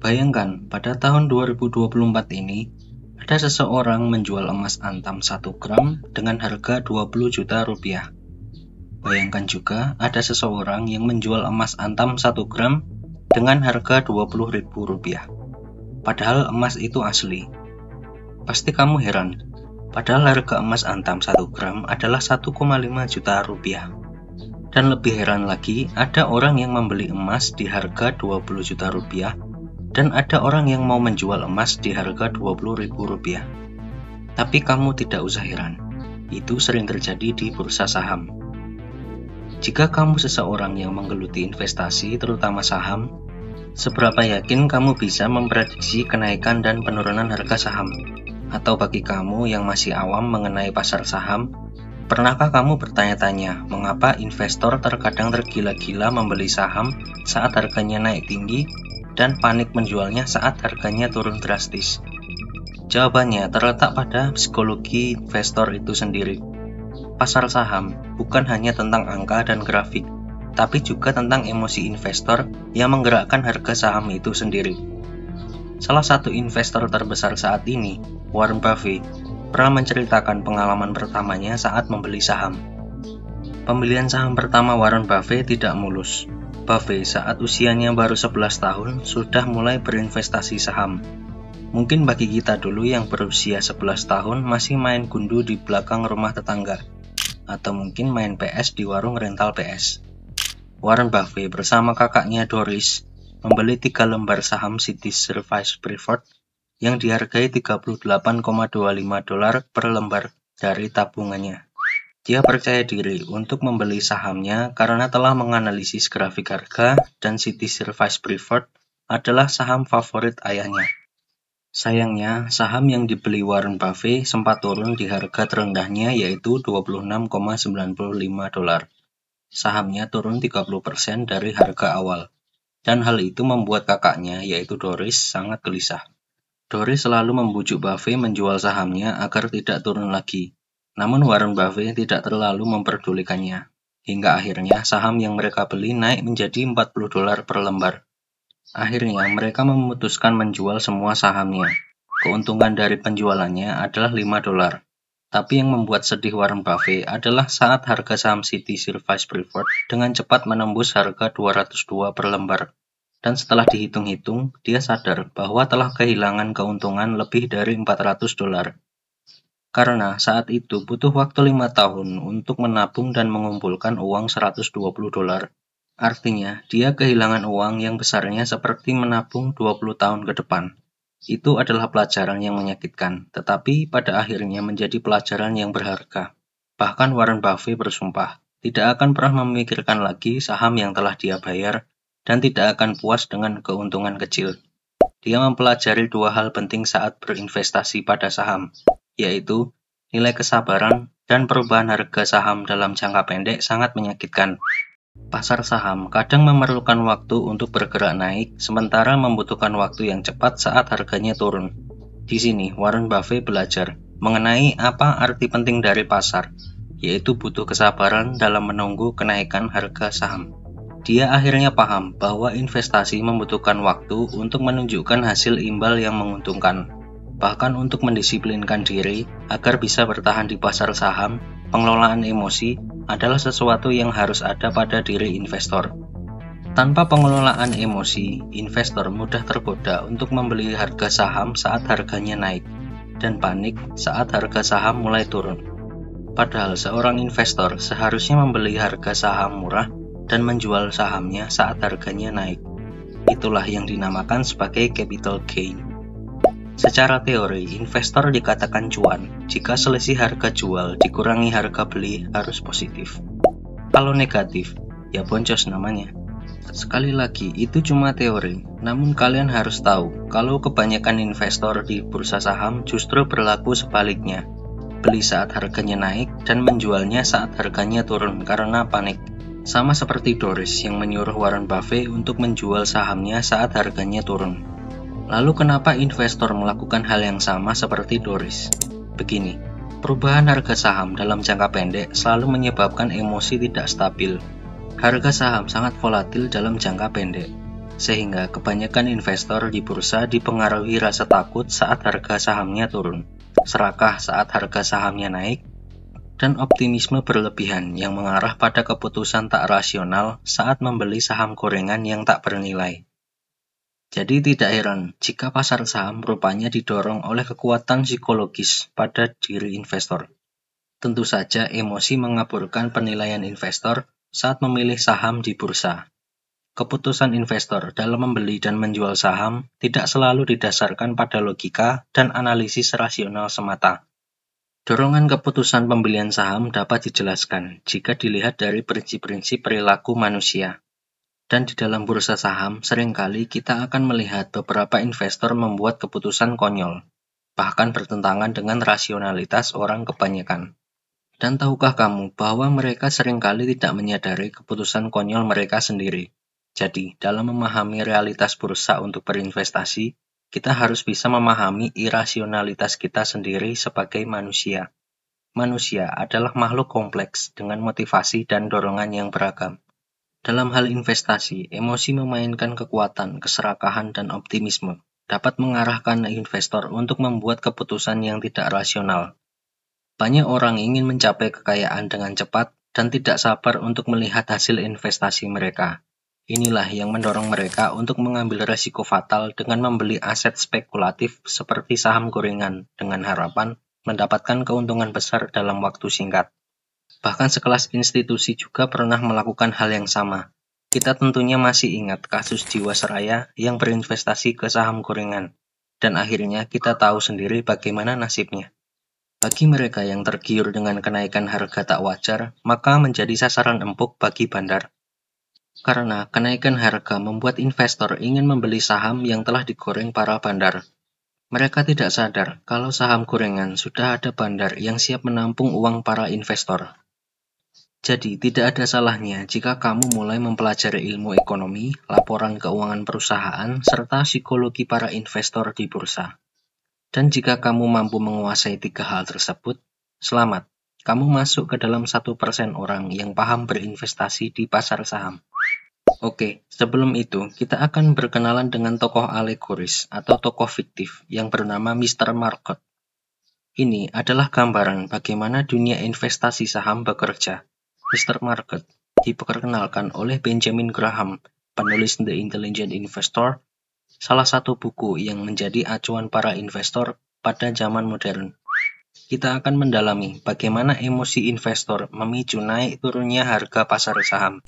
Bayangkan, pada tahun 2024 ini, ada seseorang menjual emas antam 1 gram dengan harga 20 juta rupiah. Bayangkan juga, ada seseorang yang menjual emas antam 1 gram dengan harga 20.000 rupiah. Padahal emas itu asli. Pasti kamu heran, padahal harga emas antam 1 gram adalah 1,5 juta rupiah. Dan lebih heran lagi, ada orang yang membeli emas di harga 20 juta rupiah dan ada orang yang mau menjual emas di harga 20.000 rupiah. Tapi kamu tidak usah heran, itu sering terjadi di bursa saham. Jika kamu seseorang yang menggeluti investasi, terutama saham, seberapa yakin kamu bisa memprediksi kenaikan dan penurunan harga saham? Atau bagi kamu yang masih awam mengenai pasar saham, pernahkah kamu bertanya-tanya mengapa investor terkadang tergila-gila membeli saham saat harganya naik tinggi dan panik menjualnya saat harganya turun drastis? Jawabannya terletak pada psikologi investor itu sendiri. Pasar saham bukan hanya tentang angka dan grafik, tapi juga tentang emosi investor yang menggerakkan harga saham itu sendiri. Salah satu investor terbesar saat ini, Warren Buffett, pernah menceritakan pengalaman pertamanya saat membeli saham. Pembelian saham pertama Warren Buffett tidak mulus. Buffett saat usianya baru 11 tahun sudah mulai berinvestasi saham. Mungkin bagi kita dulu yang berusia 11 tahun masih main gundu di belakang rumah tetangga, atau mungkin main PS di warung rental PS. Warren Buffett bersama kakaknya Doris membeli 3 lembar saham Citi Service Preferred yang dihargai $38,25 per lembar dari tabungannya. Dia percaya diri untuk membeli sahamnya karena telah menganalisis grafik harga dan Citi Service Preferred adalah saham favorit ayahnya. Sayangnya, saham yang dibeli Warren Buffett sempat turun di harga terendahnya yaitu $26,95. Sahamnya turun 30% dari harga awal. Dan hal itu membuat kakaknya yaitu Doris sangat gelisah. Doris selalu membujuk Buffett menjual sahamnya agar tidak turun lagi. Namun Warren Buffett tidak terlalu memperdulikannya. Hingga akhirnya saham yang mereka beli naik menjadi $40 per lembar. Akhirnya mereka memutuskan menjual semua sahamnya. Keuntungan dari penjualannya adalah $5. Tapi yang membuat sedih Warren Buffett adalah saat harga saham Citi Service Preferred dengan cepat menembus harga 202 per lembar. Dan setelah dihitung-hitung, dia sadar bahwa telah kehilangan keuntungan lebih dari $400. Karena saat itu butuh waktu 5 tahun untuk menabung dan mengumpulkan uang $120. Artinya, dia kehilangan uang yang besarnya seperti menabung 20 tahun ke depan. Itu adalah pelajaran yang menyakitkan, tetapi pada akhirnya menjadi pelajaran yang berharga. Bahkan Warren Buffett bersumpah, tidak akan pernah memikirkan lagi saham yang telah dia bayar, dan tidak akan puas dengan keuntungan kecil. Dia mempelajari 2 hal penting saat berinvestasi pada saham, yaitu nilai kesabaran dan perubahan harga saham dalam jangka pendek sangat menyakitkan. Pasar saham kadang memerlukan waktu untuk bergerak naik, sementara membutuhkan waktu yang cepat saat harganya turun. Di sini Warren Buffett belajar mengenai apa arti penting dari pasar, yaitu butuh kesabaran dalam menunggu kenaikan harga saham. Dia akhirnya paham bahwa investasi membutuhkan waktu untuk menunjukkan hasil imbal yang menguntungkan. Bahkan untuk mendisiplinkan diri agar bisa bertahan di pasar saham, pengelolaan emosi adalah sesuatu yang harus ada pada diri investor. Tanpa pengelolaan emosi, investor mudah tergoda untuk membeli harga saham saat harganya naik, dan panik saat harga saham mulai turun. Padahal seorang investor seharusnya membeli harga saham murah dan menjual sahamnya saat harganya naik. Itulah yang dinamakan sebagai capital gain. Secara teori, investor dikatakan cuan jika selisih harga jual dikurangi harga beli harus positif. Kalau negatif, ya boncos namanya. Sekali lagi, itu cuma teori. Namun kalian harus tahu, kalau kebanyakan investor di bursa saham justru berlaku sebaliknya. Beli saat harganya naik dan menjualnya saat harganya turun karena panik. Sama seperti Doris yang menyuruh Warren Buffett untuk menjual sahamnya saat harganya turun. Lalu kenapa investor melakukan hal yang sama seperti Doris? Begini, perubahan harga saham dalam jangka pendek selalu menyebabkan emosi tidak stabil. Harga saham sangat volatil dalam jangka pendek. Sehingga kebanyakan investor di bursa dipengaruhi rasa takut saat harga sahamnya turun, serakah saat harga sahamnya naik, dan optimisme berlebihan yang mengarah pada keputusan tak rasional saat membeli saham gorengan yang tak bernilai. Jadi tidak heran jika pasar saham rupanya didorong oleh kekuatan psikologis pada diri investor. Tentu saja emosi mengaburkan penilaian investor saat memilih saham di bursa. Keputusan investor dalam membeli dan menjual saham tidak selalu didasarkan pada logika dan analisis rasional semata. Dorongan keputusan pembelian saham dapat dijelaskan jika dilihat dari prinsip-prinsip perilaku manusia. Dan di dalam bursa saham, seringkali kita akan melihat beberapa investor membuat keputusan konyol, bahkan bertentangan dengan rasionalitas orang kebanyakan. Dan tahukah kamu bahwa mereka seringkali tidak menyadari keputusan konyol mereka sendiri? Jadi, dalam memahami realitas bursa untuk berinvestasi, kita harus bisa memahami irasionalitas kita sendiri sebagai manusia. Manusia adalah makhluk kompleks dengan motivasi dan dorongan yang beragam. Dalam hal investasi, emosi memainkan kekuatan, keserakahan, dan optimisme dapat mengarahkan investor untuk membuat keputusan yang tidak rasional. Banyak orang ingin mencapai kekayaan dengan cepat dan tidak sabar untuk melihat hasil investasi mereka. Inilah yang mendorong mereka untuk mengambil resiko fatal dengan membeli aset spekulatif seperti saham gorengan dengan harapan mendapatkan keuntungan besar dalam waktu singkat. Bahkan sekelas institusi juga pernah melakukan hal yang sama. Kita tentunya masih ingat kasus Jiwasraya yang berinvestasi ke saham gorengan, dan akhirnya kita tahu sendiri bagaimana nasibnya. Bagi mereka yang tergiur dengan kenaikan harga tak wajar, maka menjadi sasaran empuk bagi bandar. Karena kenaikan harga membuat investor ingin membeli saham yang telah digoreng para bandar. Mereka tidak sadar kalau saham gorengan sudah ada bandar yang siap menampung uang para investor. Jadi, tidak ada salahnya jika kamu mulai mempelajari ilmu ekonomi, laporan keuangan perusahaan, serta psikologi para investor di bursa. Dan jika kamu mampu menguasai 3 hal tersebut, selamat, kamu masuk ke dalam 1% orang yang paham berinvestasi di pasar saham. Oke, sebelum itu, kita akan berkenalan dengan tokoh alegoris atau tokoh fiktif yang bernama Mr. Market. Ini adalah gambaran bagaimana dunia investasi saham bekerja. Mr. Market diperkenalkan oleh Benjamin Graham, penulis The Intelligent Investor, salah satu buku yang menjadi acuan para investor pada zaman modern. Kita akan mendalami bagaimana emosi investor memicu naik turunnya harga pasar saham.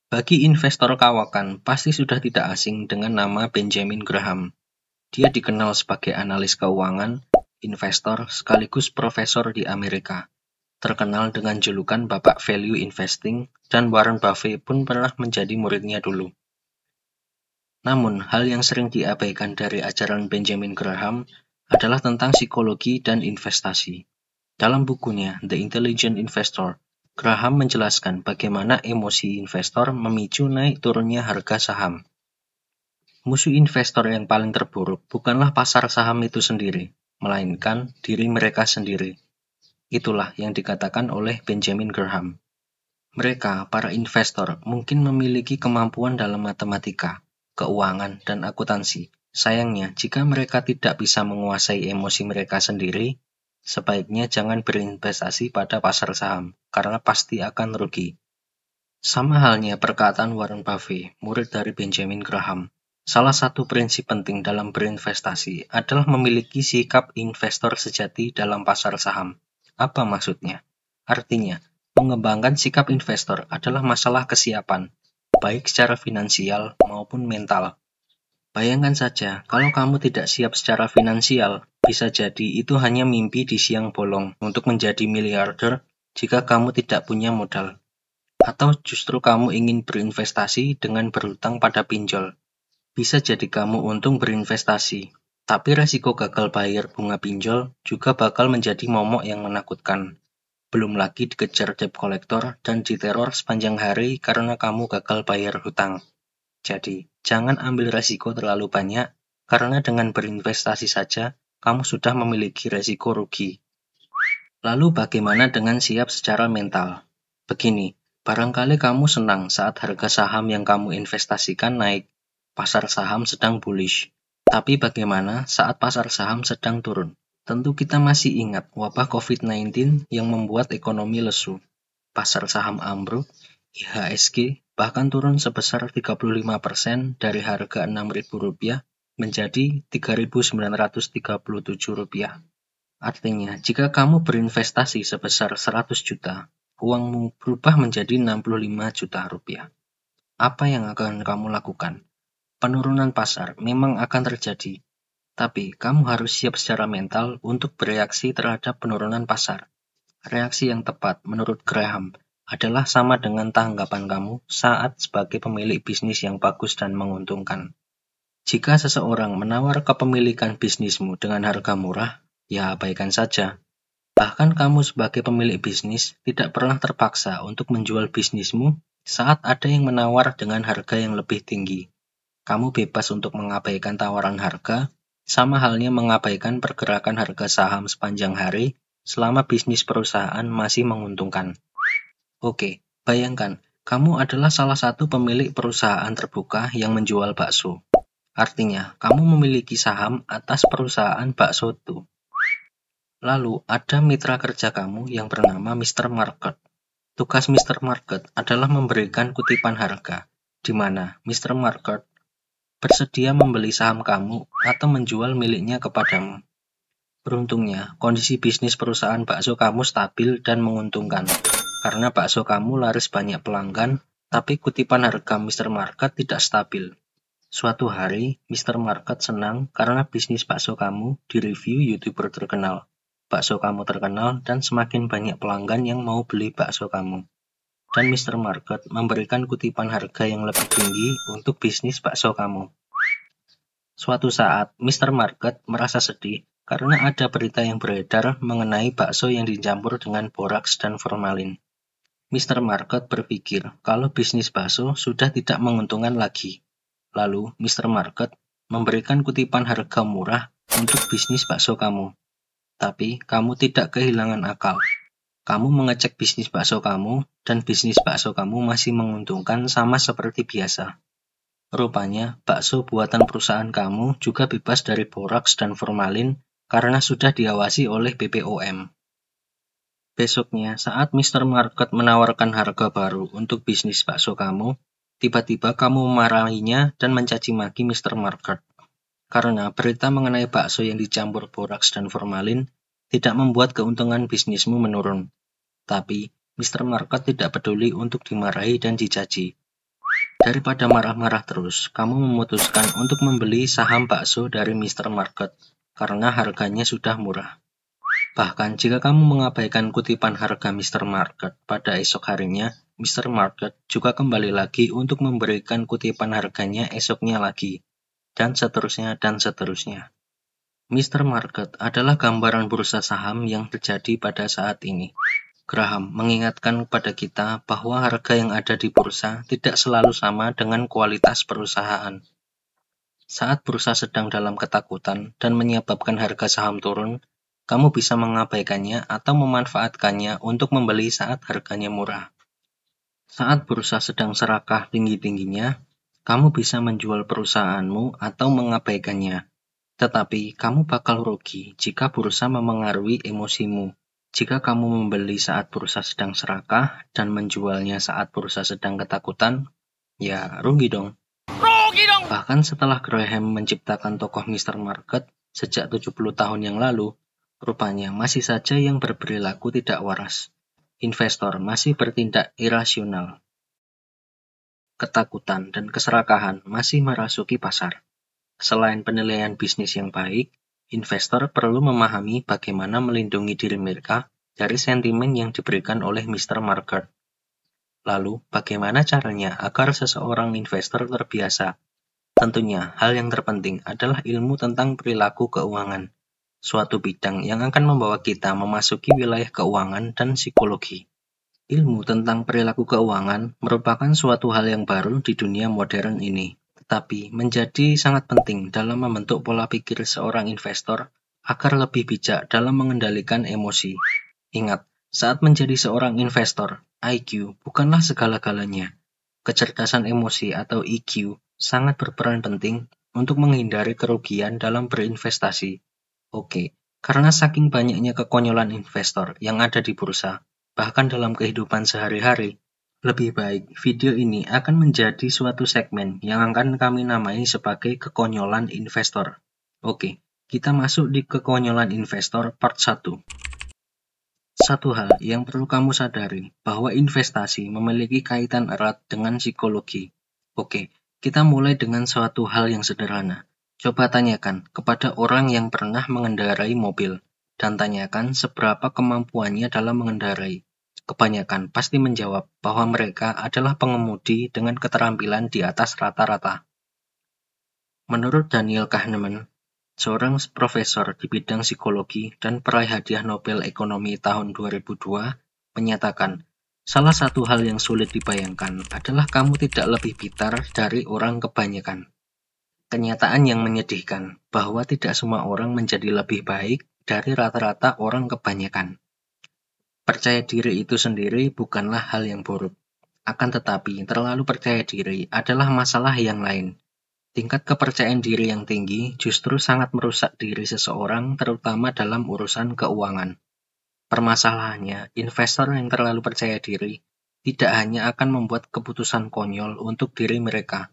Bagi investor kawakan, pasti sudah tidak asing dengan nama Benjamin Graham. Dia dikenal sebagai analis keuangan, investor, sekaligus profesor di Amerika. Terkenal dengan julukan Bapak Value Investing, dan Warren Buffett pun pernah menjadi muridnya dulu. Namun, hal yang sering diabaikan dari ajaran Benjamin Graham adalah tentang psikologi dan investasi. Dalam bukunya, The Intelligent Investor, Graham menjelaskan bagaimana emosi investor memicu naik turunnya harga saham. Musuh investor yang paling terburuk bukanlah pasar saham itu sendiri, melainkan diri mereka sendiri. Itulah yang dikatakan oleh Benjamin Graham. Mereka, para investor, mungkin memiliki kemampuan dalam matematika, keuangan, dan akuntansi. Sayangnya, jika mereka tidak bisa menguasai emosi mereka sendiri, sebaiknya jangan berinvestasi pada pasar saham, karena pasti akan rugi. Sama halnya perkataan Warren Buffett, murid dari Benjamin Graham. Salah satu prinsip penting dalam berinvestasi adalah memiliki sikap investor sejati dalam pasar saham. Apa maksudnya? Artinya, mengembangkan sikap investor adalah masalah kesiapan, baik secara finansial maupun mental. Bayangkan saja, kalau kamu tidak siap secara finansial, bisa jadi itu hanya mimpi di siang bolong untuk menjadi miliarder jika kamu tidak punya modal. Atau justru kamu ingin berinvestasi dengan berhutang pada pinjol. Bisa jadi kamu untung berinvestasi, tapi resiko gagal bayar bunga pinjol juga bakal menjadi momok yang menakutkan. Belum lagi dikejar debt collector dan diteror sepanjang hari karena kamu gagal bayar hutang. Jadi, jangan ambil resiko terlalu banyak, karena dengan berinvestasi saja, kamu sudah memiliki resiko rugi. Lalu bagaimana dengan siap secara mental? Begini, barangkali kamu senang saat harga saham yang kamu investasikan naik, pasar saham sedang bullish. Tapi bagaimana saat pasar saham sedang turun? Tentu kita masih ingat wabah COVID-19 yang membuat ekonomi lesu. Pasar saham ambruk, IHSG bahkan turun sebesar 35% dari harga Rp6.000 menjadi Rp3.937. Artinya, jika kamu berinvestasi sebesar 100 juta, uangmu berubah menjadi 65 juta rupiah. Apa yang akan kamu lakukan? Penurunan pasar memang akan terjadi, tapi kamu harus siap secara mental untuk bereaksi terhadap penurunan pasar. Reaksi yang tepat menurut Graham adalah sama dengan tanggapan kamu saat sebagai pemilik bisnis yang bagus dan menguntungkan. Jika seseorang menawar kepemilikan bisnismu dengan harga murah, ya abaikan saja. Bahkan kamu sebagai pemilik bisnis tidak pernah terpaksa untuk menjual bisnismu saat ada yang menawar dengan harga yang lebih tinggi. Kamu bebas untuk mengabaikan tawaran harga, sama halnya mengabaikan pergerakan harga saham sepanjang hari selama bisnis perusahaan masih menguntungkan. Oke, bayangkan, kamu adalah salah satu pemilik perusahaan terbuka yang menjual bakso. Artinya, kamu memiliki saham atas perusahaan bakso itu. Lalu, ada mitra kerja kamu yang bernama Mr. Market. Tugas Mr. Market adalah memberikan kutipan harga, di mana Mr. Market bersedia membeli saham kamu atau menjual miliknya kepadamu. Beruntungnya, kondisi bisnis perusahaan bakso kamu stabil dan menguntungkan, karena bakso kamu laris banyak pelanggan, tapi kutipan harga Mr. Market tidak stabil. Suatu hari, Mr. Market senang karena bisnis bakso kamu direview YouTuber terkenal. Bakso kamu terkenal dan semakin banyak pelanggan yang mau beli bakso kamu. Dan Mr. Market memberikan kutipan harga yang lebih tinggi untuk bisnis bakso kamu. Suatu saat, Mr. Market merasa sedih karena ada berita yang beredar mengenai bakso yang dicampur dengan boraks dan formalin. Mr. Market berpikir kalau bisnis bakso sudah tidak menguntungkan lagi. Lalu, Mr. Market memberikan kutipan harga murah untuk bisnis bakso kamu. Tapi, kamu tidak kehilangan akal. Kamu mengecek bisnis bakso kamu, dan bisnis bakso kamu masih menguntungkan sama seperti biasa. Rupanya, bakso buatan perusahaan kamu juga bebas dari boraks dan formalin karena sudah diawasi oleh BPOM. Besoknya, saat Mr. Market menawarkan harga baru untuk bisnis bakso kamu, tiba-tiba kamu memarahinya dan mencaci maki Mr. Market. Karena berita mengenai bakso yang dicampur boraks dan formalin tidak membuat keuntungan bisnismu menurun. Tapi, Mr. Market tidak peduli untuk dimarahi dan dicaci. Daripada marah-marah terus, kamu memutuskan untuk membeli saham bakso dari Mr. Market karena harganya sudah murah. Bahkan jika kamu mengabaikan kutipan harga Mr. Market pada esok harinya, Mr. Market juga kembali lagi untuk memberikan kutipan harganya esoknya lagi. Dan seterusnya dan seterusnya. Mr. Market adalah gambaran bursa saham yang terjadi pada saat ini. Graham mengingatkan kepada kita bahwa harga yang ada di bursa tidak selalu sama dengan kualitas perusahaan. Saat bursa sedang dalam ketakutan dan menyebabkan harga saham turun, kamu bisa mengabaikannya atau memanfaatkannya untuk membeli saat harganya murah. Saat bursa sedang serakah tinggi-tingginya, kamu bisa menjual perusahaanmu atau mengabaikannya. Tetapi kamu bakal rugi jika bursa memengaruhi emosimu. Jika kamu membeli saat bursa sedang serakah dan menjualnya saat bursa sedang ketakutan, ya rugi dong. Bahkan setelah Graham menciptakan tokoh Mr. Market sejak 70 tahun yang lalu, rupanya masih saja yang berperilaku tidak waras. Investor masih bertindak irasional. Ketakutan dan keserakahan masih merasuki pasar. Selain penilaian bisnis yang baik, investor perlu memahami bagaimana melindungi diri mereka dari sentimen yang diberikan oleh Mr. Market. Lalu, bagaimana caranya agar seseorang investor terbiasa? Tentunya, hal yang terpenting adalah ilmu tentang perilaku keuangan, suatu bidang yang akan membawa kita memasuki wilayah keuangan dan psikologi. Ilmu tentang perilaku keuangan merupakan suatu hal yang baru di dunia modern ini, tetapi menjadi sangat penting dalam membentuk pola pikir seorang investor agar lebih bijak dalam mengendalikan emosi. Ingat, saat menjadi seorang investor, IQ bukanlah segala-galanya. Kecerdasan emosi atau EQ sangat berperan penting untuk menghindari kerugian dalam berinvestasi. Oke, karena saking banyaknya kekonyolan investor yang ada di bursa, bahkan dalam kehidupan sehari-hari, lebih baik video ini akan menjadi suatu segmen yang akan kami namai sebagai kekonyolan investor. Oke, kita masuk di kekonyolan investor part 1. Satu hal yang perlu kamu sadari, bahwa investasi memiliki kaitan erat dengan psikologi. Oke, kita mulai dengan suatu hal yang sederhana. Coba tanyakan kepada orang yang pernah mengendarai mobil, dan tanyakan seberapa kemampuannya dalam mengendarai. Kebanyakan pasti menjawab bahwa mereka adalah pengemudi dengan keterampilan di atas rata-rata. Menurut Daniel Kahneman, seorang profesor di bidang psikologi dan peraih hadiah Nobel Ekonomi tahun 2002, menyatakan, salah satu hal yang sulit dibayangkan adalah kamu tidak lebih pintar dari orang kebanyakan. Kenyataan yang menyedihkan bahwa tidak semua orang menjadi lebih baik dari rata-rata orang kebanyakan. Percaya diri itu sendiri bukanlah hal yang buruk. Akan tetapi, terlalu percaya diri adalah masalah yang lain. Tingkat kepercayaan diri yang tinggi justru sangat merusak diri seseorang, terutama dalam urusan keuangan. Permasalahannya, investor yang terlalu percaya diri tidak hanya akan membuat keputusan konyol untuk diri mereka.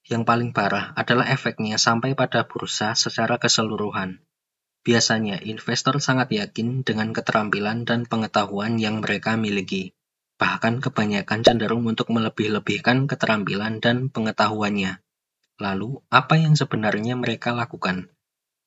Yang paling parah adalah efeknya sampai pada bursa secara keseluruhan. Biasanya, investor sangat yakin dengan keterampilan dan pengetahuan yang mereka miliki. Bahkan kebanyakan cenderung untuk melebih-lebihkan keterampilan dan pengetahuannya. Lalu, apa yang sebenarnya mereka lakukan?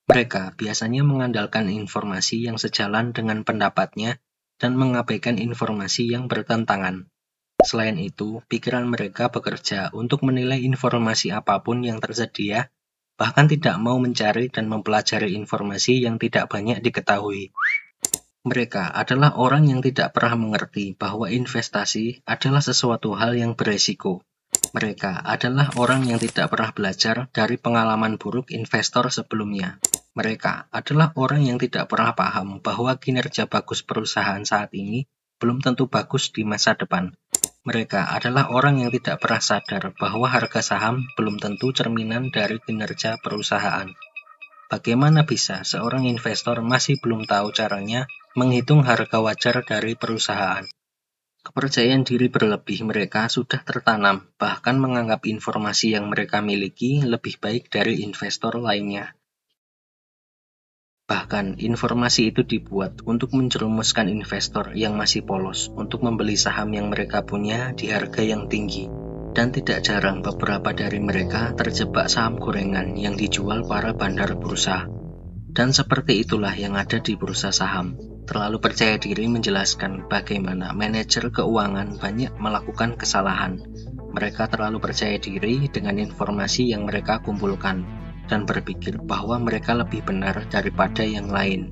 Mereka biasanya mengandalkan informasi yang sejalan dengan pendapatnya dan mengabaikan informasi yang bertentangan. Selain itu, pikiran mereka bekerja untuk menilai informasi apapun yang tersedia, bahkan tidak mau mencari dan mempelajari informasi yang tidak banyak diketahui. Mereka adalah orang yang tidak pernah mengerti bahwa investasi adalah sesuatu hal yang beresiko. Mereka adalah orang yang tidak pernah belajar dari pengalaman buruk investor sebelumnya. Mereka adalah orang yang tidak pernah paham bahwa kinerja bagus perusahaan saat ini belum tentu bagus di masa depan. Mereka adalah orang yang tidak pernah sadar bahwa harga saham belum tentu cerminan dari kinerja perusahaan. Bagaimana bisa seorang investor masih belum tahu caranya menghitung harga wajar dari perusahaan? Kepercayaan diri berlebih mereka sudah tertanam, bahkan menganggap informasi yang mereka miliki lebih baik dari investor lainnya. Bahkan, informasi itu dibuat untuk menjerumuskan investor yang masih polos untuk membeli saham yang mereka punya di harga yang tinggi. Dan tidak jarang beberapa dari mereka terjebak saham gorengan yang dijual para bandar bursa. Dan seperti itulah yang ada di bursa saham. Terlalu percaya diri menjelaskan bagaimana manajer keuangan banyak melakukan kesalahan. Mereka terlalu percaya diri dengan informasi yang mereka kumpulkan, dan berpikir bahwa mereka lebih benar daripada yang lain.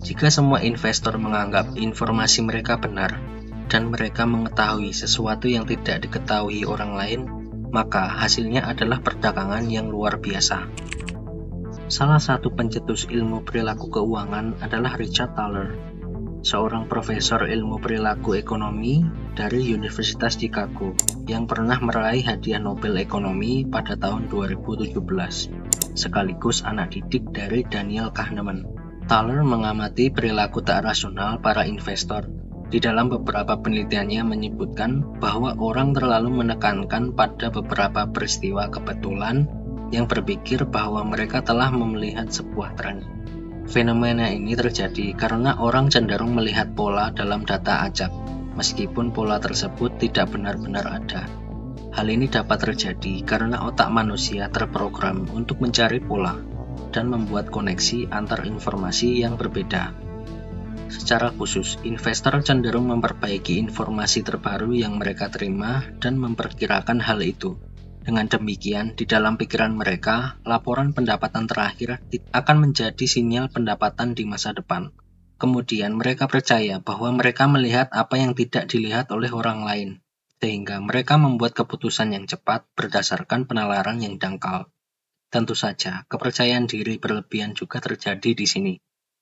Jika semua investor menganggap informasi mereka benar, dan mereka mengetahui sesuatu yang tidak diketahui orang lain, maka hasilnya adalah perdagangan yang luar biasa. Salah satu pencetus ilmu perilaku keuangan adalah Richard Thaler, seorang profesor ilmu perilaku ekonomi dari Universitas Chicago yang pernah meraih hadiah Nobel Ekonomi pada tahun 2017, sekaligus anak didik dari Daniel Kahneman. Thaler mengamati perilaku tak rasional para investor. Di dalam beberapa penelitiannya menyebutkan bahwa orang terlalu menekankan pada beberapa peristiwa kebetulan yang berpikir bahwa mereka telah melihat sebuah tren. Fenomena ini terjadi karena orang cenderung melihat pola dalam data acak, meskipun pola tersebut tidak benar-benar ada. Hal ini dapat terjadi karena otak manusia terprogram untuk mencari pola dan membuat koneksi antar informasi yang berbeda. Secara khusus, investor cenderung memperbaiki informasi terbaru yang mereka terima dan memperkirakan hal itu. Dengan demikian, di dalam pikiran mereka, laporan pendapatan terakhir akan menjadi sinyal pendapatan di masa depan. Kemudian mereka percaya bahwa mereka melihat apa yang tidak dilihat oleh orang lain, sehingga mereka membuat keputusan yang cepat berdasarkan penalaran yang dangkal. Tentu saja, kepercayaan diri berlebihan juga terjadi di sini.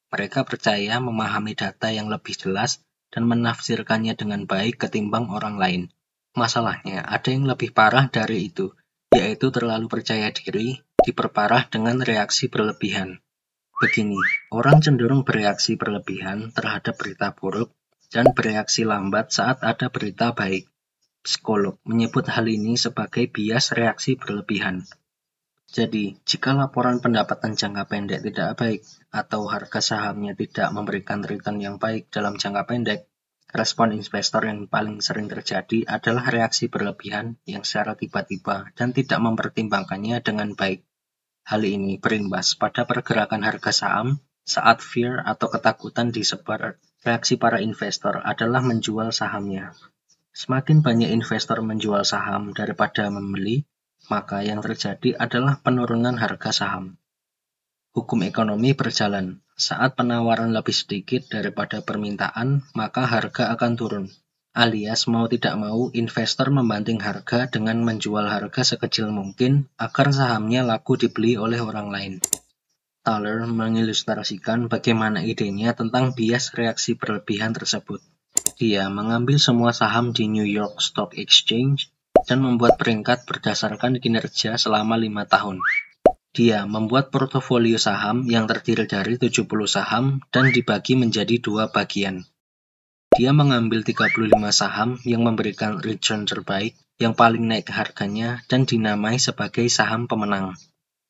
Mereka percaya memahami data yang lebih jelas dan menafsirkannya dengan baik ketimbang orang lain. Masalahnya, ada yang lebih parah dari itu, yaitu terlalu percaya diri, diperparah dengan reaksi berlebihan. Begini, orang cenderung bereaksi berlebihan terhadap berita buruk dan bereaksi lambat saat ada berita baik. Psikolog menyebut hal ini sebagai bias reaksi berlebihan. Jadi, jika laporan pendapatan jangka pendek tidak baik atau harga sahamnya tidak memberikan return yang baik dalam jangka pendek, respon investor yang paling sering terjadi adalah reaksi berlebihan yang secara tiba-tiba dan tidak mempertimbangkannya dengan baik. Hal ini berimbas pada pergerakan harga saham saat fear atau ketakutan disebar. Reaksi para investor adalah menjual sahamnya. Semakin banyak investor menjual saham daripada membeli, maka yang terjadi adalah penurunan harga saham. Hukum ekonomi berjalan. Saat penawaran lebih sedikit daripada permintaan, maka harga akan turun. Alias mau tidak mau, investor membanting harga dengan menjual harga sekecil mungkin agar sahamnya laku dibeli oleh orang lain. Thaler mengilustrasikan bagaimana idenya tentang bias reaksi berlebihan tersebut. Dia mengambil semua saham di New York Stock Exchange dan membuat peringkat berdasarkan kinerja selama 5 tahun. Dia membuat portofolio saham yang terdiri dari 70 saham dan dibagi menjadi 2 bagian. Dia mengambil 35 saham yang memberikan return terbaik, yang paling naik harganya dan dinamai sebagai saham pemenang.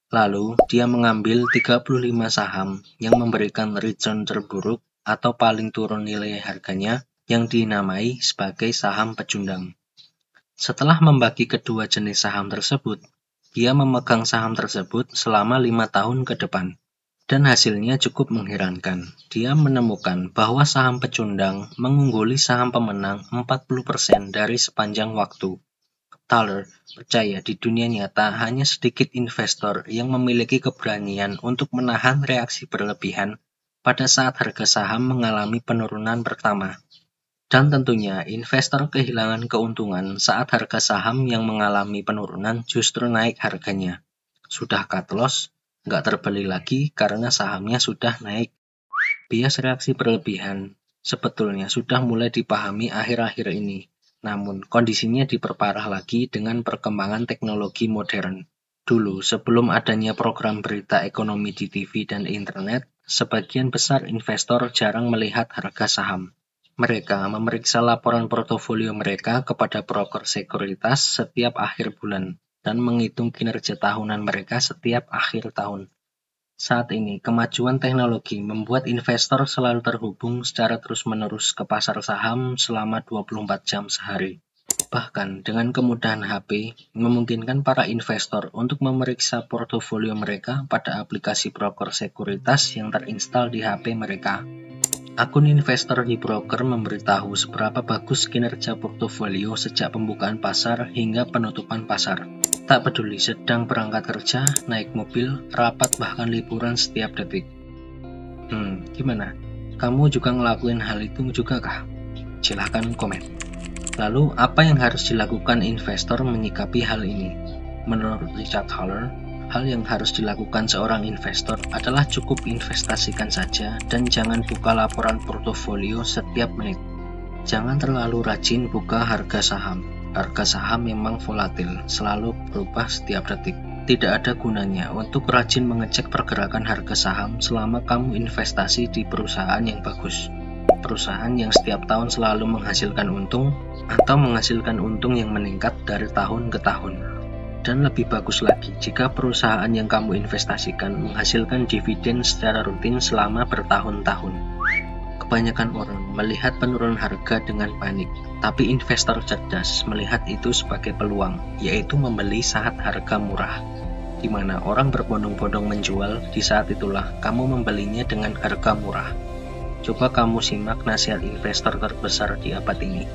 Lalu, dia mengambil 35 saham yang memberikan return terburuk atau paling turun nilai harganya, yang dinamai sebagai saham pecundang. Setelah membagi kedua jenis saham tersebut, dia memegang saham tersebut selama 5 tahun ke depan. Dan hasilnya cukup mengherankan. Dia menemukan bahwa saham pecundang mengungguli saham pemenang 40% dari sepanjang waktu. Thaler percaya di dunia nyata hanya sedikit investor yang memiliki keberanian untuk menahan reaksi berlebihan pada saat harga saham mengalami penurunan pertama. Dan tentunya investor kehilangan keuntungan saat harga saham yang mengalami penurunan justru naik harganya. Sudah cut loss, nggak terbeli lagi karena sahamnya sudah naik. Bias reaksi berlebihan sebetulnya sudah mulai dipahami akhir-akhir ini. Namun kondisinya diperparah lagi dengan perkembangan teknologi modern. Dulu, sebelum adanya program berita ekonomi di TV dan internet, sebagian besar investor jarang melihat harga saham. Mereka memeriksa laporan portofolio mereka kepada broker sekuritas setiap akhir bulan dan menghitung kinerja tahunan mereka setiap akhir tahun. Saat ini, kemajuan teknologi membuat investor selalu terhubung secara terus-menerus ke pasar saham selama 24 jam sehari. Bahkan dengan kemudahan HP, memungkinkan para investor untuk memeriksa portofolio mereka pada aplikasi broker sekuritas yang terinstal di HP mereka. Akun investor di broker memberitahu seberapa bagus kinerja portofolio sejak pembukaan pasar hingga penutupan pasar. Tak peduli sedang berangkat kerja, naik mobil, rapat bahkan liburan setiap detik. Gimana? Kamu juga ngelakuin hal itu juga kah? Silahkan komen. Lalu, apa yang harus dilakukan investor menyikapi hal ini? Menurut Richard Thaler, hal yang harus dilakukan seorang investor adalah cukup investasikan saja dan jangan buka laporan portofolio setiap menit. Jangan terlalu rajin buka harga saham. Harga saham memang volatil, selalu berubah setiap detik. Tidak ada gunanya untuk rajin mengecek pergerakan harga saham selama kamu investasi di perusahaan yang bagus. Perusahaan yang setiap tahun selalu menghasilkan untung atau menghasilkan untung yang meningkat dari tahun ke tahun. Dan lebih bagus lagi jika perusahaan yang kamu investasikan menghasilkan dividen secara rutin selama bertahun-tahun. Kebanyakan orang melihat penurunan harga dengan panik, tapi investor cerdas melihat itu sebagai peluang, yaitu membeli saat harga murah. Di mana orang berbondong-bondong menjual, di saat itulah kamu membelinya dengan harga murah. Coba kamu simak nasihat investor terbesar di abad ini.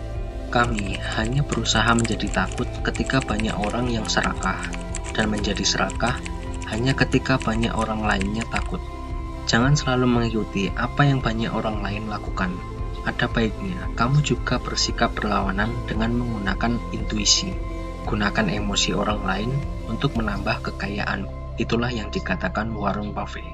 Kami hanya berusaha menjadi takut ketika banyak orang yang serakah, dan menjadi serakah hanya ketika banyak orang lainnya takut. Jangan selalu mengikuti apa yang banyak orang lain lakukan. Ada baiknya kamu juga bersikap berlawanan dengan menggunakan intuisi. Gunakan emosi orang lain untuk menambah kekayaan. Itulah yang dikatakan Warren Buffett.